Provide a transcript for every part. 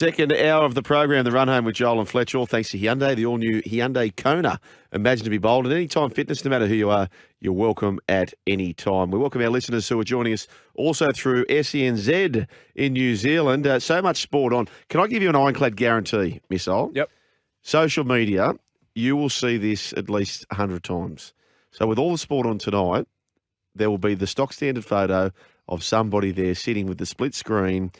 Second hour of the program, the run home with Joel and Fletch, all thanks to Hyundai, the all-new Hyundai Kona. Imagine to be bold at any time fitness, no matter who you are, you're welcome at any time. We welcome our listeners who are joining us also through SENZ in New Zealand. So much sport on. Can I give you an ironclad guarantee, Missile? Yep. Social media, you will see this at least 100 times. So with all the sport on tonight, there will be the stock standard photo of somebody there sitting with the split screen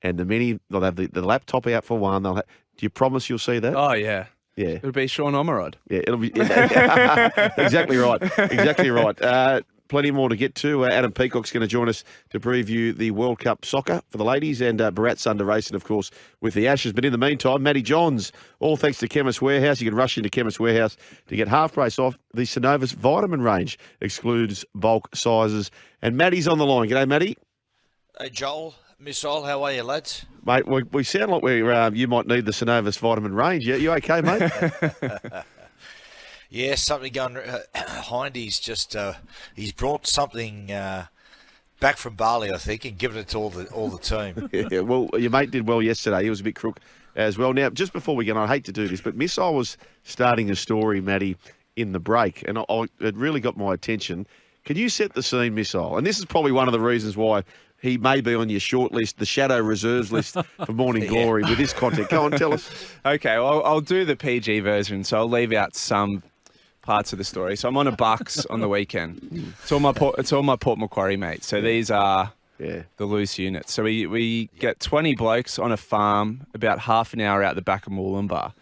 and they'll have the laptop out for one. Do you promise you'll see that? Oh, yeah. Yeah. It'll be Sean Omerod. Yeah, it'll be exactly right. Exactly right. Plenty more to get to. Adam Peacock's going to join us to preview the World Cup soccer for the ladies and Barat's under racing, of course, with the Ashes. But in the meantime, Matty Johns, all thanks to Chemist Warehouse. You can rush into Chemist Warehouse to get half price off. The Synovus vitamin range excludes bulk sizes. And Matty's on the line. G'day, Matty. Hey, Joel. Missile, how are you, lads? Mate, we sound like you might need the Synovus vitamin range. You okay, mate? Yeah, something going. Hindy's just he's brought something back from Bali, I think, and given it to all the team. Yeah, well, your mate did well yesterday. He was a bit crook as well. Now, just before we get on, I hate to do this, but Missile was starting a story, Matty, in the break, and it really got my attention. Can you set the scene, Missile? And this is probably one of the reasons why he may be on your short list, the shadow reserves list for Morning Glory with this content. Go on, tell us. Okay, well, I'll do the PG version, so I'll leave out some parts of the story. So I'm on a Bucks on the weekend. It's all my Port Macquarie mates. So these are the loose units. So we get 20 blokes on a farm about half an hour out the back of Moolumbar.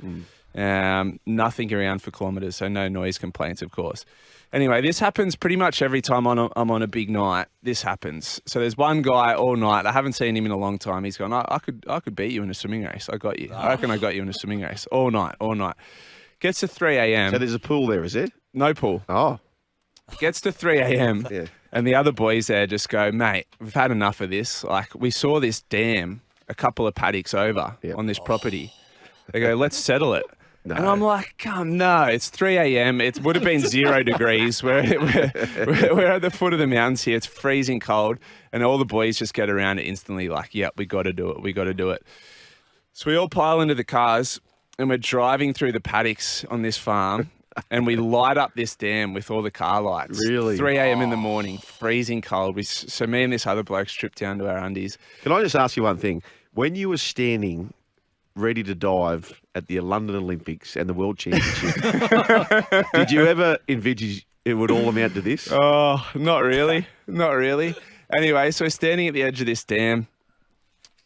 Nothing around for kilometres, so no noise complaints, of course. Anyway, this happens pretty much every time I'm on a big night. This happens. So there's one guy all night. I haven't seen him in a long time. He's gone, I could beat you in a swimming race. I got you. I reckon I got you in a swimming race. All night. Gets to 3 a.m. So there's a pool there, is there? No pool. Oh. Gets to 3 a.m. Yeah. And the other boys there just go, mate, we've had enough of this. Like, we saw this dam a couple of paddocks over on this property. They go, let's settle it. No. And I'm like, no, it's 3 a.m. It would have been 0 degrees. We're at the foot of the mountains here. It's freezing cold. And all the boys just get around it instantly like, yeah, we got to do it. So we all pile into the cars and we're driving through the paddocks on this farm and we light up this dam with all the car lights. Really? 3 a.m. in the morning, freezing cold. So me and this other bloke stripped down to our undies. Can I just ask you one thing? When you were standing ready to dive at the London Olympics and the World Championship, did you ever envisage it would all amount to this? Oh, not really. Anyway, so we're standing at the edge of this dam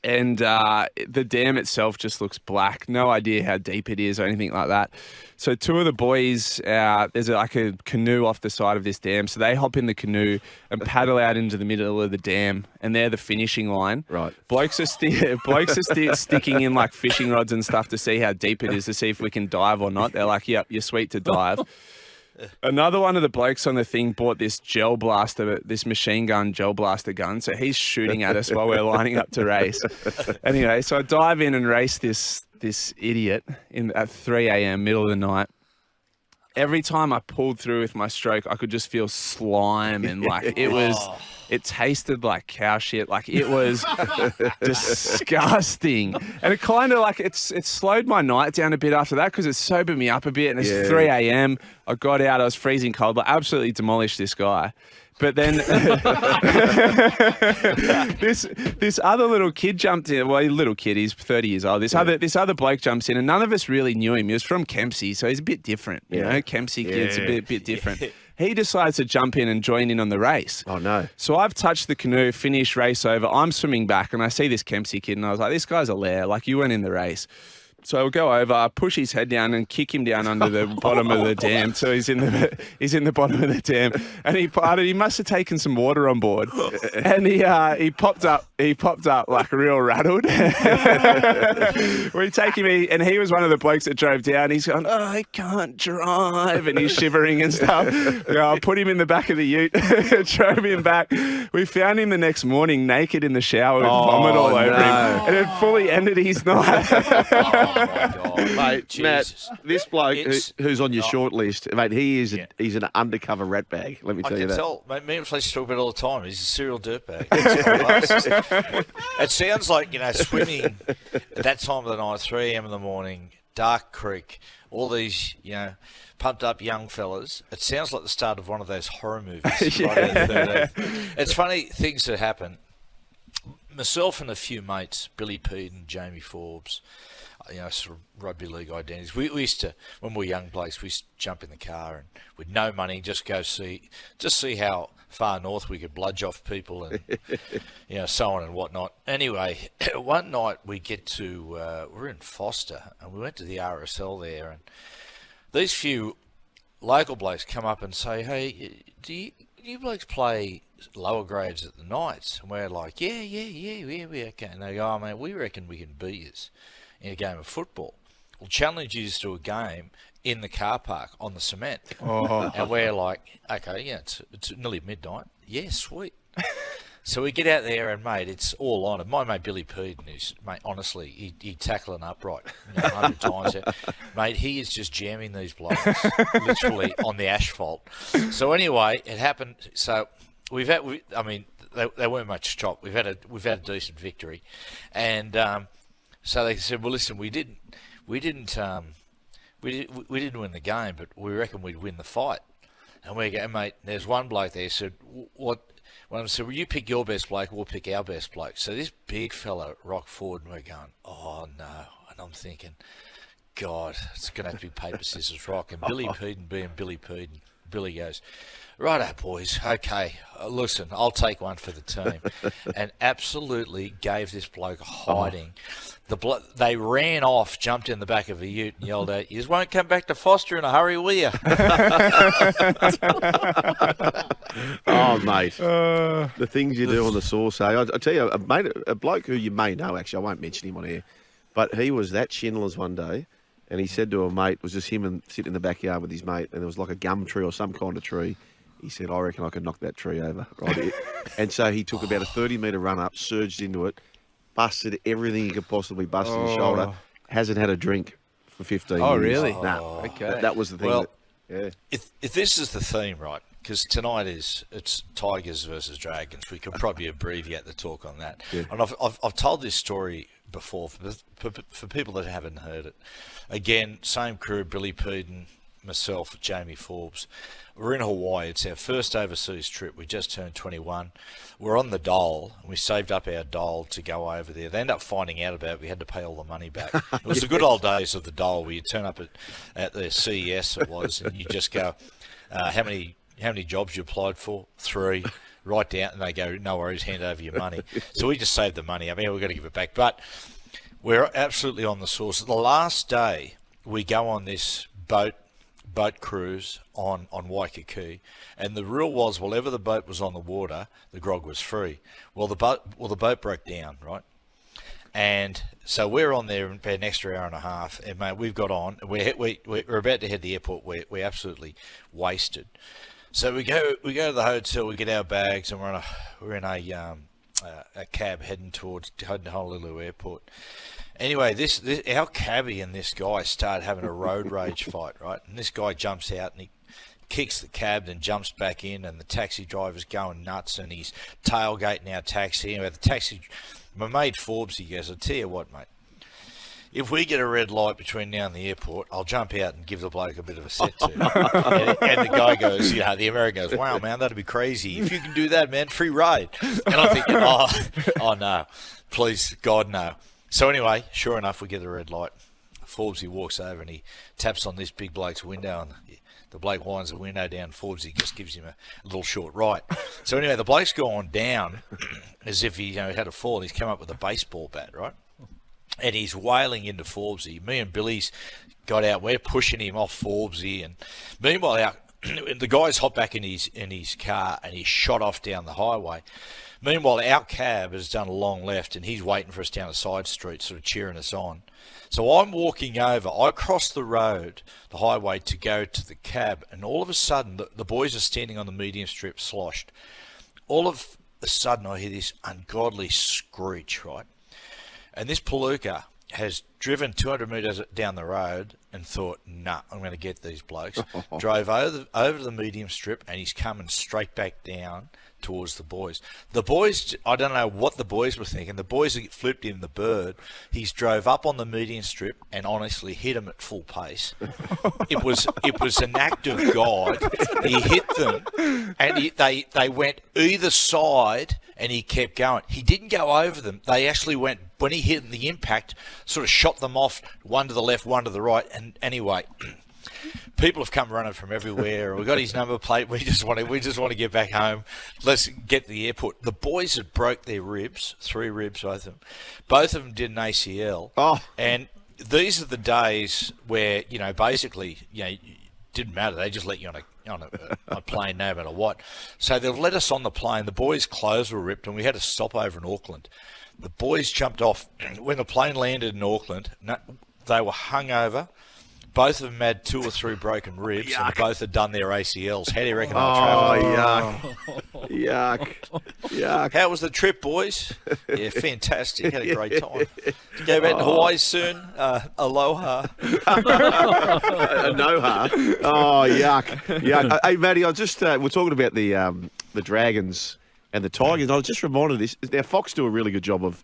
and the dam itself just looks black. No idea how deep it is or anything like that. So two of the boys, there's like a canoe off the side of this dam. So they hop in the canoe and paddle out into the middle of the dam, and they're the finishing line. Right. Blokes are sticking in like fishing rods and stuff to see how deep it is, to see if we can dive or not. They're like, yep, you're sweet to dive. Another one of the blokes on the thing bought this this machine gun gel blaster gun. So he's shooting at us while we're lining up to race. Anyway, so I dive in and race this idiot at 3 a.m., middle of the night. Every time I pulled through with my stroke, I could just feel slime and like it tasted like cow shit. Like it was disgusting. And it kind of like, it slowed my night down a bit after that because it sobered me up a bit. And it's 3 a.m. I got out, I was freezing cold, but absolutely demolished this guy. But then this other little kid jumped in. Well, little kid, he's 30 years old. This other bloke jumps in, and none of us really knew him. He was from Kempsey, so he's a bit different. You know, Kempsey kids a bit different. He decides to jump in and join in on the race. Oh, no. So I've touched the canoe, finished, race over. I'm swimming back, and I see this Kempsey kid, and I was like, this guy's a lair. Like, you weren't in the race. So I'll go over, I push his head down and kick him down under the bottom of the dam. So he's in the bottom of the dam, and he must have taken some water on board, and he popped up like real rattled. We take him, and he was one of the blokes that drove down. He's going, oh, I can't drive, and he's shivering and stuff. I put him in the back of the ute, drove him back. We found him the next morning naked in the shower with vomit all over him, and it fully ended his night. Oh, my God. Mate, Jesus. Matt, this bloke who's on your short list, mate, he's an undercover rat bag, let me tell you that. I can tell. Me and Fletch talk about it all the time. He's a serial dirtbag. It sounds like, swimming at that time of the night, 3 a.m. in the morning, dark creek, all these, pumped up young fellas. It sounds like the start of one of those horror movies. Friday the 13th. It's funny things that happen. Myself and a few mates, Billy Pede and Jamie Forbes, sort of rugby league identities. We used to, when we were young blokes, we used to jump in the car and with no money, just see how far north we could bludge off people and, so on and whatnot. Anyway, one night we get to, we're in Foster and we went to the RSL there, and these few local blokes come up and say, hey, do you blokes play lower grades at the Knights? And we're like, yeah, we okay. And they go, oh, man, we reckon we can beat us in a game of football. We'll challenge you to a game in the car park on the cement. Oh. And we're like, okay, yeah, it's nearly midnight. Yeah, sweet. So we get out there and, mate, it's all on. And my mate Billy Peden is, mate, honestly, he'd tackle an upright 100 times. Mate, he is just jamming these blokes literally on the asphalt. So anyway, it happened. So they weren't much chop. We've had a decent victory, and so they said, well, listen, we didn't win the game, but we reckon we'd win the fight. And we go, mate, there's one bloke there said, what? Well, I said, well, you pick your best bloke, we'll pick our best bloke. So this big fella rocked forward, and we're going, oh no. And I'm thinking, God, it's going to have to be paper, scissors, rock. And Billy Peden being Billy Peden, Billy goes, righto, boys, okay, listen, I'll take one for the team. And absolutely gave this bloke a hiding. They ran off, jumped in the back of a ute and yelled out, you just won't come back to Foster in a hurry, will you? Oh, mate. The things you do on the sauce, eh? I tell you, a bloke who you may know, actually, I won't mention him on air, but he was that Schindler's one day, and he said to a mate, it was just him and sitting in the backyard with his mate, and there was like a gum tree or some kind of tree. He said, I reckon I could knock that tree over. Right. And so he took about a 30-metre run up, surged into it, busted everything he could possibly bust in the shoulder, hasn't had a drink for 15 years. Oh, really? Nah, okay. That was the thing. Well, yeah. If this is the theme, right, because tonight it's Tigers versus Dragons, we could probably abbreviate the talk on that. Yeah. And I've told this story before for people that haven't heard it. Again, same crew, Billy Peden, myself, Jamie Forbes. We're in Hawaii. It's our first overseas trip. We just turned 21. We're on the dole. We saved up our dole to go over there. They ended up finding out about it. We had to pay all the money back. It was the good old days of the dole where you turn up at the CES, it was, and you just go, how many jobs you applied for? 3. Write down, and they go, no worries, hand over your money. So we just saved the money. I mean, we've got to give it back. But we're absolutely on the sauce. The last day, we go on this boat cruise on Waikiki, and the rule was, whenever the boat was on the water, the grog was free. Well, the boat broke down, right? And so we're on there about an extra hour and a half, and mate, we've got on. We're about to head to the airport. We're absolutely wasted. So we go to the hotel. We get our bags, and we're in a cab heading to Honolulu Airport. Anyway, our cabbie and this guy started having a road rage fight, right? And this guy jumps out and he kicks the cab and jumps back in, and the taxi driver's going nuts, and he's tailgating our taxi. Anyway, my mate Forbes, he goes, I'll tell you what, mate, if we get a red light between now and the airport, I'll jump out and give the bloke a bit of a set to. and the guy goes, the American goes, wow, man, that'd be crazy. If you can do that, man, free ride. And I'm thinking, oh no, please, God, no. So anyway, sure enough, we get the red light. Forbes, he walks over and he taps on this big bloke's window, and the bloke winds the window down. Forbes, he just gives him a little short right. So anyway, the bloke's gone down as if he had a fall, and he's come up with a baseball bat, right? And he's wailing into Forbesy. Me and Billy's got out. We're pushing him off Forbesy, and meanwhile, the guy's hopped back in his car and he's shot off down the highway. Meanwhile, our cab has done a long left, and he's waiting for us down a side street, sort of cheering us on. So I'm walking over. I cross the road, the highway, to go to the cab, and all of a sudden, the boys are standing on the medium strip, sloshed. All of a sudden, I hear this ungodly screech, right? And this palooka has driven 200 metres down the road and thought, nah, I'm going to get these blokes. Drove over the medium strip, and he's coming straight back down towards the boys. The boys, I don't know what the boys were thinking. The boys flipped him the bird. He's drove up on the median strip and honestly hit him at full pace. It was an act of God. He hit them, and they went either side, and he kept going. He didn't go over them. They actually went, when he hit the impact, sort of shot them off, one to the left, one to the right. And anyway, people have come running from everywhere. We've got his number plate. We just want to get back home. Let's get to the airport. The boys had broke their ribs, 3 ribs, both of them. Both of them did an ACL. Oh. And these are the days where, basically, it didn't matter. They just let you on a plane no matter what. So they've let us on the plane. The boys' clothes were ripped, and we had to stop over in Auckland. The boys jumped off. When the plane landed in Auckland, they were hungover. Both of them had 2 or 3 broken ribs, Yuck. and both had done their ACLs. How do you reckon they were travelling? Yuck. How was the trip, boys? Yeah, fantastic. Had a great time. Go back to Hawaii soon. Aloha. Aloha. Oh, yuck. Hey, Matty, I just we're talking about the Dragons and the Tigers. I was just reminded of this. Now, Fox do a really good job of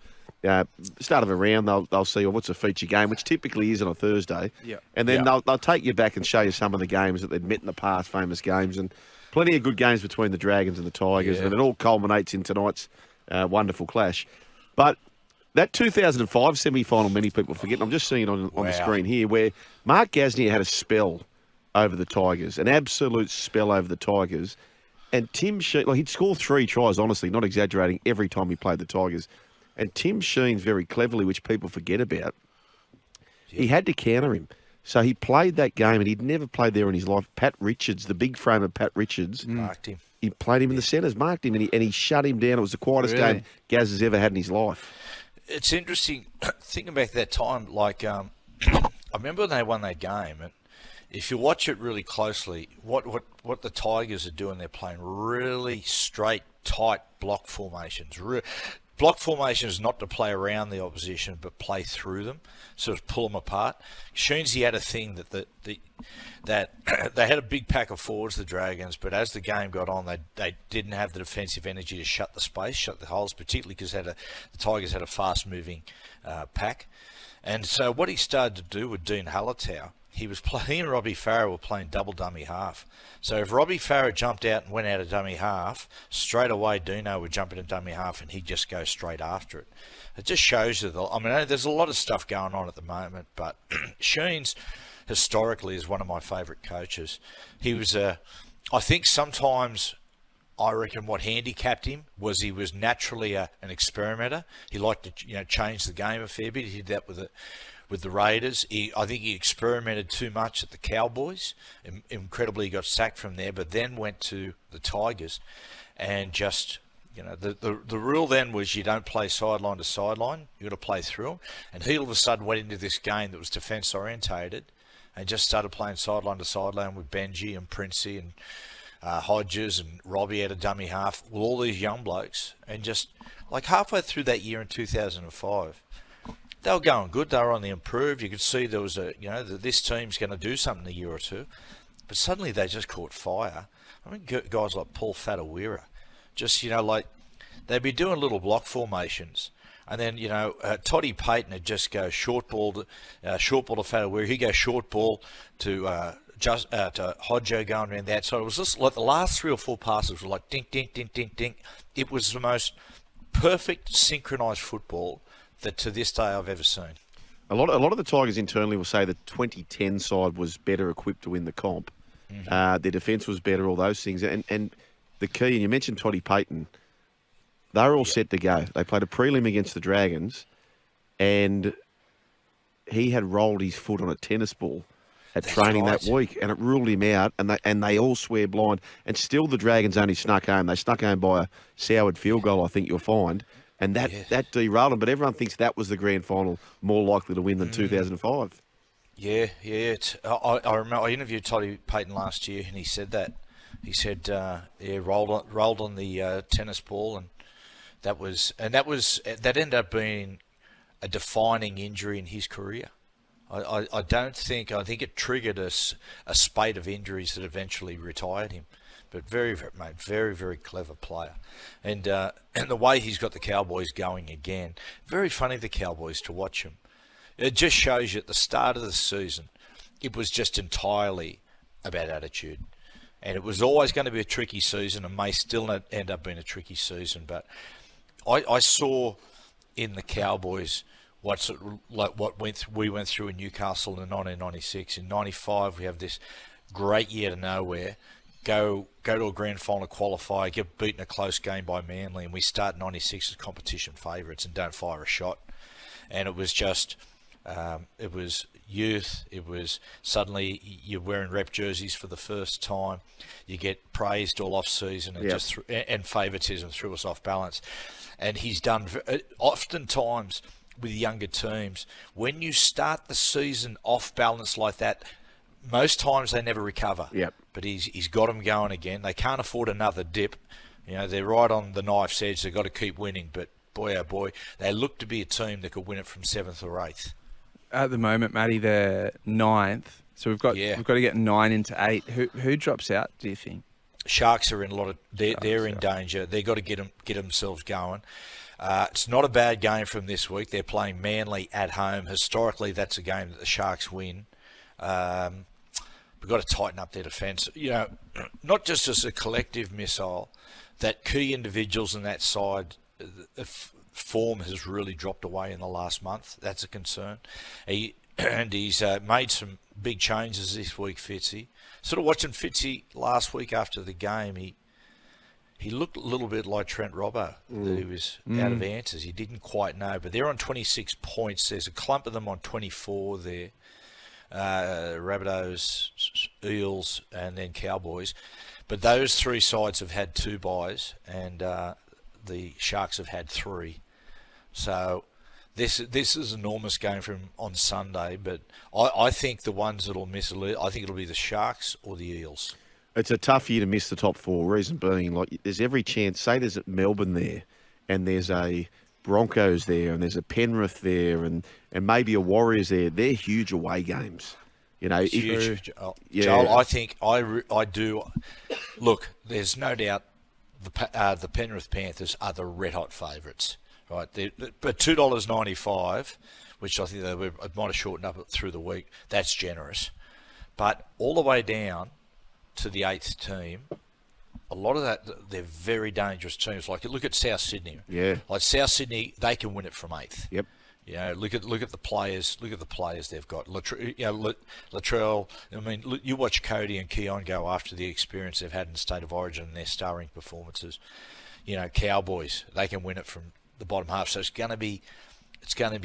start of a round. They'll see what's a feature game, which typically is on a Thursday. Yeah. And then they'll take you back and show you some of the games that they've met in the past, famous games, and plenty of good games between the Dragons and the Tigers, and it all culminates in tonight's wonderful clash. But that 2005 semi-final, many people forget, and I'm just seeing it on the screen here, where Mark Gasnier had a spell over the Tigers, an absolute spell over the Tigers, and Tim Sheen, he'd score 3 tries, honestly, not exaggerating, every time he played the Tigers. And Tim Sheen, very cleverly, which people forget about, he had to counter him. So he played that game, and he'd never played there in his life. Pat Richards, the big frame of Pat Richards, Marked him. He played him in the centres, marked him, and he shut him down. It was the quietest game Gaz has ever had in his life. It's interesting thinking back that time. I remember when they won that game, and if you watch it really closely, what the Tigers are doing, they're playing really straight, tight block formations. Block formation is not to play around the opposition, but play through them, sort of pull them apart. Sheensy had a thing that they had a big pack of forwards, the Dragons, but as the game got on, they didn't have the defensive energy to shut the space, shut the holes, particularly because the Tigers had a fast-moving pack. And so what he started to do with Dean Hallertau, he and Robbie Farah were playing double dummy half. So if Robbie Farah jumped out and went out of dummy half, straight away Dino would jump into dummy half and he'd just go straight after it. It just shows you there's a lot of stuff going on at the moment, but Sheens historically is one of my favourite coaches. He was I think sometimes I reckon what handicapped him was he was naturally an experimenter. He liked to change the game a fair bit. He did that with the Raiders. I think he experimented too much at the Cowboys. Incredibly, he got sacked from there, but then went to the Tigers, and just the rule then was you don't play sideline to sideline. You got to play through them. And he all of a sudden went into this game that was defence orientated, and just started playing sideline to sideline with Benji and Princey and Hodges and Robbie at a dummy half with all these young blokes, and just halfway through that year in 2005. They were going good. They were on the improve. You could see there was this team's going to do something in a year or two. But suddenly they just caught fire. I mean, guys like Paul Fatawira, just, they'd be doing little block formations. And then, Toddy Payton would just go short ball to Fatawira. He'd go short ball to Hodjo going around the outside. It was just like the last 3 or 4 passes were like dink, dink, dink, dink, dink. It was the most perfect synchronised football that to this day I've ever seen. A lot of the Tigers internally will say the 2010 side was better equipped to win the comp. Mm-hmm. Their defence was better, all those things. And the key, and you mentioned Toddy Payton, they were all set to go. They played a prelim against the Dragons, and he had rolled his foot on a tennis ball at training that week, and it ruled him out, and they all swear blind. And still the Dragons only snuck home. They snuck home by a soured field goal, I think you'll find. And that derailed them, but everyone thinks that was the grand final more likely to win than 2005. Yeah. I remember I interviewed Toddy Payton last year, and he said that. He said, rolled on the tennis ball, and that ended up being a defining injury in his career. I think it triggered a spate of injuries that eventually retired him. but very, very, mate, very, very clever player. And the way he's got the Cowboys going again, very funny, the Cowboys, to watch him. It just shows you at the start of the season, it was just entirely about attitude. And it was always going to be a tricky season, and may still end up being a tricky season. But I saw in the Cowboys we went through in Newcastle in 1996. In 95, we have this great year to nowhere. Go to a grand final qualifier, get beaten a close game by Manly, and we start 96 as competition favourites and don't fire a shot. And it was just, it was youth. It was suddenly you're wearing rep jerseys for the first time. You get praised all off season, and and favouritism threw us off balance. And he's done oftentimes with younger teams, when you start the season off balance like that, most times they never recover. Yep. But he's got them going again. They can't afford another dip. You know, they're right on the knife's edge. They've got to keep winning. But boy, oh boy, they look to be a team that could win it from 7th or 8th. At the moment, Matty, they're 9th. So we've got to get 9 into 8. Who drops out, do you think? Sharks are in a lot of they're in danger. They've got to get themselves going. It's not a bad game from this week. They're playing Manly at home. Historically, that's a game that the Sharks win. We've got to tighten up their defence. You know, not just as a collective missile, that key individuals in that side, form has really dropped away in the last month. That's a concern. He's made some big changes this week, Fitzy. Sort of watching Fitzy last week after the game, he looked a little bit like Trent Robbo, that he was out of answers. He didn't quite know, but they're on 26 points. There's a clump of them on 24 there. Rabbitohs, Eels, and then Cowboys. But those three sides have had 2 byes, and the Sharks have had 3. So this is an enormous game from on Sunday, but I think the ones that'll miss I think it'll be the Sharks or the Eels. It's a tough year to miss the top 4. Reason being, like, there's every chance. Say there's a Melbourne there, and there's a Broncos there, and there's a Penrith there, and maybe a Warriors there. They're huge away games. You know, huge. Joel, I think I do. Look, there's no doubt the Penrith Panthers are the red hot favourites, right? But $2.95, which I think it might have shortened up through the week. That's generous, but all the way down to the 8th team, a lot of that, they're very dangerous teams. Like, you look at South Sydney. Yeah. Like South Sydney, they can win it from 8th. Yep. You know, look at the players. Look at the players they've got. Latrell. I mean, you watch Cody and Caine go after the experience they've had in State of Origin and their starring performances. You know, Cowboys, they can win it from the bottom half. So it's going to be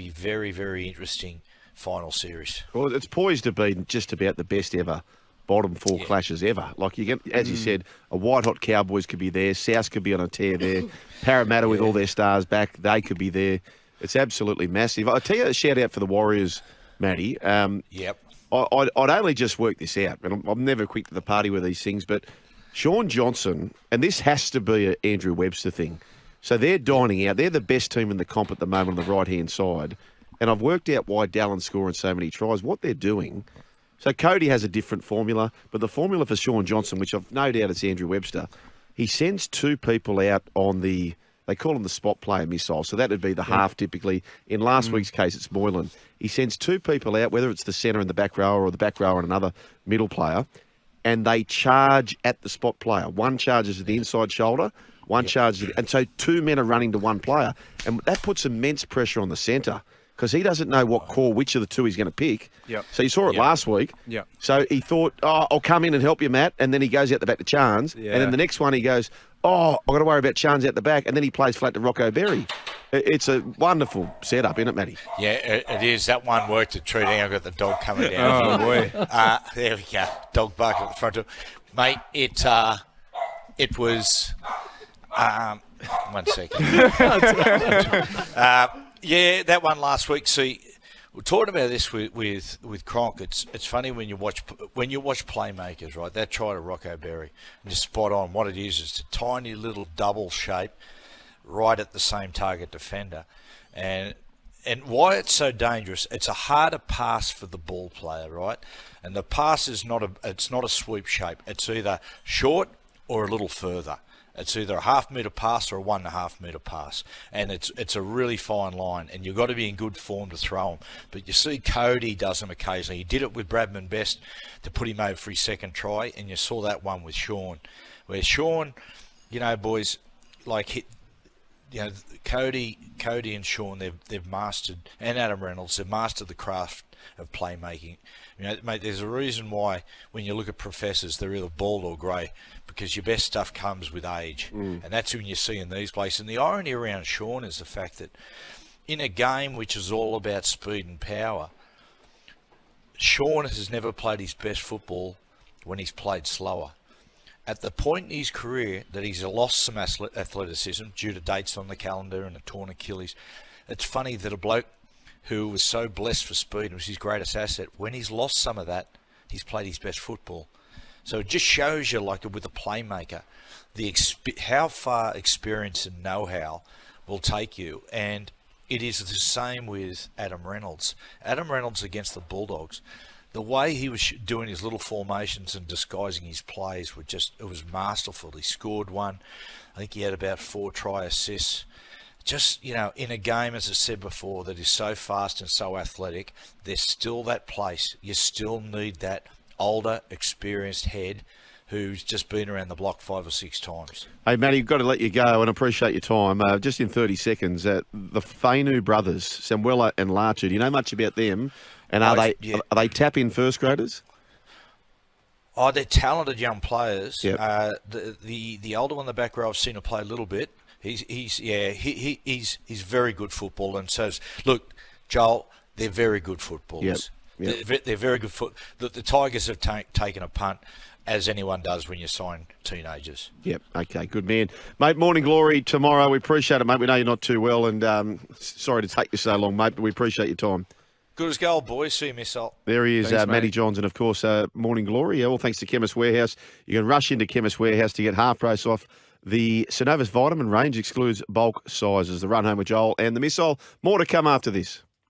very, very interesting final series. Well, it's poised to be just about the best ever bottom 4 clashes ever. Like, you get, as you said, a white-hot Cowboys could be there. South could be on a tear there. Parramatta with all their stars back, they could be there. It's absolutely massive. I'll tell you a shout-out for the Warriors, Matty. Yep. I'd only just worked this out, and I'm never quick to the party with these things, but Sean Johnson, and this has to be an Andrew Webster thing, so they're dining out. They're the best team in the comp at the moment on the right-hand side, and I've worked out why Dallin's scoring so many tries. What they're doing... So Cody has a different formula, but the formula for Sean Johnson, which I've no doubt it's Andrew Webster, he sends 2 people out on they call them the spot player missile, so that would be the half typically. In last week's case, it's Moylan. He sends 2 people out, whether it's the centre and the back rower or the back rower and another middle player, and they charge at the spot player. One charges at the inside shoulder, one charges, and so 2 men are running to one player, and that puts immense pressure on the centre, because he doesn't know which of the 2 he's going to pick. Yep. So you saw it last week. Yep. So he thought, I'll come in and help you, Matt. And then he goes out the back to Chance. Yeah. And then the next one he goes, I've got to worry about Chance out the back. And then he plays flat to Rocco Berry. It's a wonderful setup, isn't it, Matty? Yeah, it is. That one worked at Treating. I've got the dog coming down. Oh, boy. There we go. Dog bark at the front of mate, it was... 1 second. Yeah, that one last week. See, we're talking about this with Cronk. It's funny when you watch playmakers, right? That try to Rocco Berry and just spot on. What it is a tiny little double shape right at the same target defender, and why it's so dangerous. It's a harder pass for the ball player, right? And the pass is not a sweep shape. It's either short or a little further. It's either a 1/2 metre pass or a 1.5 metre pass. And it's a really fine line, and you've got to be in good form to throw them. But you see Cody does them occasionally. He did it with Bradman Best to put him over for his second try, and you saw that one with Sean, where Sean, boys, Cody and Sean, they've mastered, and Adam Reynolds, they've mastered the craft of playmaking. Mate, there's a reason why when you look at professors, they're either bald or grey, because your best stuff comes with age. And that's when you see in these places. And the irony around Sean is the fact that in a game which is all about speed and power, Sean has never played his best football when he's played slower. At the point in his career that he's lost some athleticism due to dates on the calendar and a torn Achilles, it's funny that a bloke who was so blessed for speed and was his greatest asset, when he's lost some of that, he's played his best football. So it just shows you, like with a playmaker, how far experience and know-how will take you. And it is the same with Adam Reynolds. Adam Reynolds against the Bulldogs, the way he was doing his little formations and disguising his plays it was masterful. He scored one. I think he had about 4 try assists. Just, in a game, as I said before, that is so fast and so athletic, there's still that place. You still need that older, experienced head who's just been around the block 5 or 6 times. Hey, Matty, I've got to let you go and appreciate your time. Just in 30 seconds, the Fainu brothers, Samuela and Larcher, do you know much about them? And are they tap-in first graders? Oh, they're talented young players. Yep. The older one in the back row I've seen him play a little bit. He's very good football, and so look, Joel, they're very good footballers. Yep. They're very good The Tigers have taken a punt, as anyone does when you sign teenagers. Yep. Okay. Good man, mate. Morning glory tomorrow. We appreciate it, mate. We know you're not too well, and sorry to take you so long, mate, but we appreciate your time. Good as gold, boys. See you, Miss Salt. There he is, Thanks, Matty mate. Johns, and of course, Morning Glory. All thanks to Chemist Warehouse. You can rush into Chemist Warehouse to get half price off. The Synovus vitamin range excludes bulk sizes. The Run Home with Joel and the Missile. More to come after this.